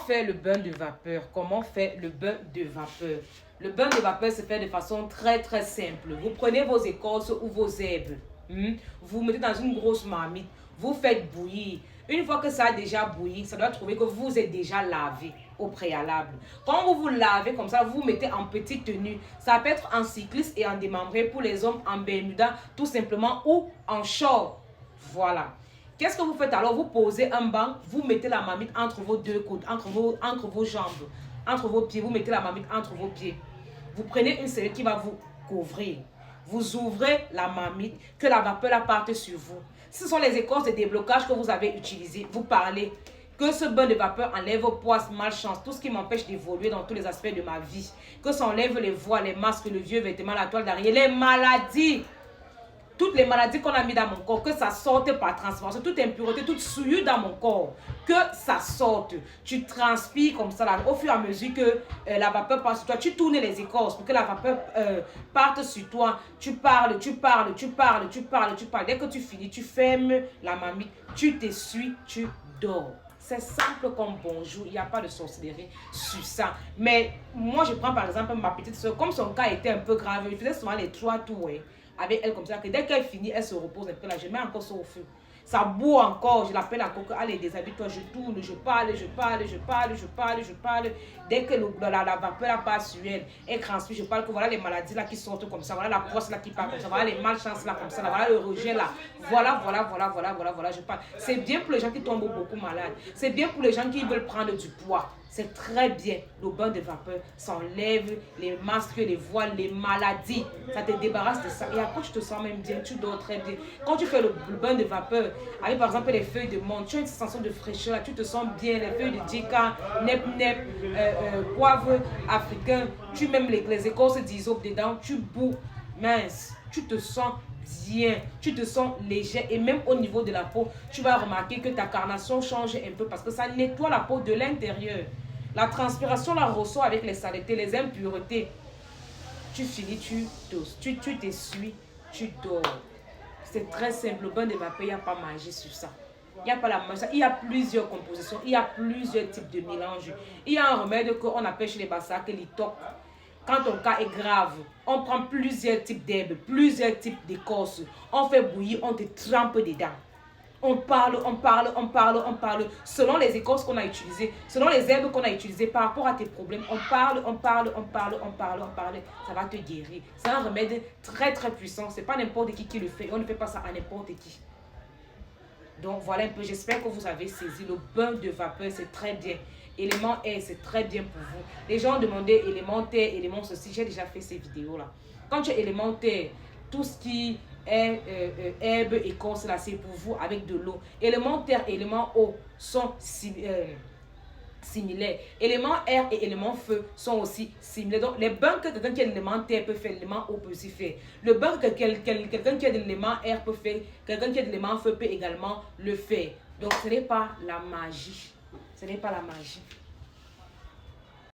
faire le bain de vapeur? Comment faire le bain de vapeur? Le bain de vapeur se fait de façon très très simple. Vous prenez vos écorces ou vos herbes, vous mettez dans une grosse marmite, vous faites bouillir. Une fois que ça a déjà bouilli, ça doit trouver que vous êtes déjà lavé au préalable. Quand vous vous lavez comme ça, vous mettez en petite tenue. Ça peut être en cycliste et en démembré pour les hommes en bermuda, tout simplement, ou en short. Voilà. Qu'est-ce que vous faites alors? Vous posez un banc, vous mettez la marmite entre vos deux coudes, entre vos jambes, entre vos pieds. Vous mettez la marmite entre vos pieds. Vous prenez une serviette qui va vous couvrir. Vous ouvrez la marmite, que la vapeur la parte sur vous. Ce sont les écorces de déblocage que vous avez utilisées. Vous parlez que ce bain de vapeur enlève poisse, malchance, tout ce qui m'empêche d'évoluer dans tous les aspects de ma vie. Que ça enlève les voiles, les masques, le vieux vêtement, la toile d'araignée, les maladies. Toutes les maladies qu'on a mis dans mon corps, que ça sorte par transpiration, toute impureté, toute souillure dans mon corps, que ça sorte. Tu transpires comme ça, là, au fur et à mesure que la vapeur passe sur toi, tu tournes les écorces pour que la vapeur parte sur toi. Tu parles, tu parles, tu parles, tu parles, tu parles. Dès que tu finis, tu fermes la marmite, tu t'essuies, tu dors. C'est simple comme bonjour, il n'y a pas de sorcellerie sur ça. Mais moi, je prends par exemple ma petite soeur, comme son cas était un peu grave, il faisait souvent les 3 tours avec elle comme ça, que dès qu'elle finit, elle se repose un peu là, je mets encore ça au feu. Ça boue encore, je l'appelle encore, allez, déshabille-toi, je tourne, je parle, je parle, je parle, je parle, je parle. Dès que la vapeur passe sur elle, elle transpire, je parle que voilà les maladies là qui sortent comme ça, voilà la poisse là qui part comme ça, voilà les malchances là comme ça, là, voilà le rejet là, voilà, je parle. C'est bien pour les gens qui tombent beaucoup malades, c'est bien pour les gens qui veulent prendre du poids. C'est très bien. Le bain de vapeur, ça enlève les masques, les voiles, les maladies. Ça te débarrasse de ça. Et après, tu te sens même bien, tu dors très bien. Quand tu fais le bain de vapeur, avec par exemple les feuilles de menthe, tu as une sensation de fraîcheur, là, tu te sens bien. Les feuilles de djika, nep, poivre africain, tu mets les écorces d'hysope dedans, tu boues, mince, tu te sens bien, tu te sens léger et même au niveau de la peau, tu vas remarquer que ta carnation change un peu parce que ça nettoie la peau de l'intérieur. La transpiration la ressort avec les saletés, les impuretés. Tu finis, tu t'essuies, tu dors. C'est très simple, le bain de vapeur, il n'y a pas magie sur ça. Il n'y a pas la magie, il y a plusieurs compositions, il y a plusieurs types de mélanges. Il y a un remède qu'on appelle chez les Basak l'itoc. Quand ton cas est grave, on prend plusieurs types d'herbes, plusieurs types d'écorces. On fait bouillir, on te trempe dedans. On parle, selon les écorces qu'on a utilisées, selon les herbes qu'on a utilisées par rapport à tes problèmes. On parle. Ça va te guérir. C'est un remède très très puissant. C'est pas n'importe qui le fait. On ne fait pas ça à n'importe qui. Donc voilà un peu, j'espère que vous avez saisi. Le bain de vapeur, c'est très bien. Élément air, c'est très bien pour vous. Les gens ont demandé élémentaire, élément ceci. J'ai déjà fait ces vidéos-là. Quand tu es élémentaire, tout ce qui est herbe, écorce, là, c'est pour vous avec de l'eau. Élémentaire et élément eau sont similaires. Élément air et élément feu sont aussi similaires. Donc, les bains que quelqu'un qui est l'élément terre peut faire, l'élément eau peut aussi faire. Le bain que quelqu'un qui est de l'élément air peut faire, quelqu'un qui est de l'élément feu peut également le faire. Donc, ce n'est pas la magie. Ce n'est pas la magie.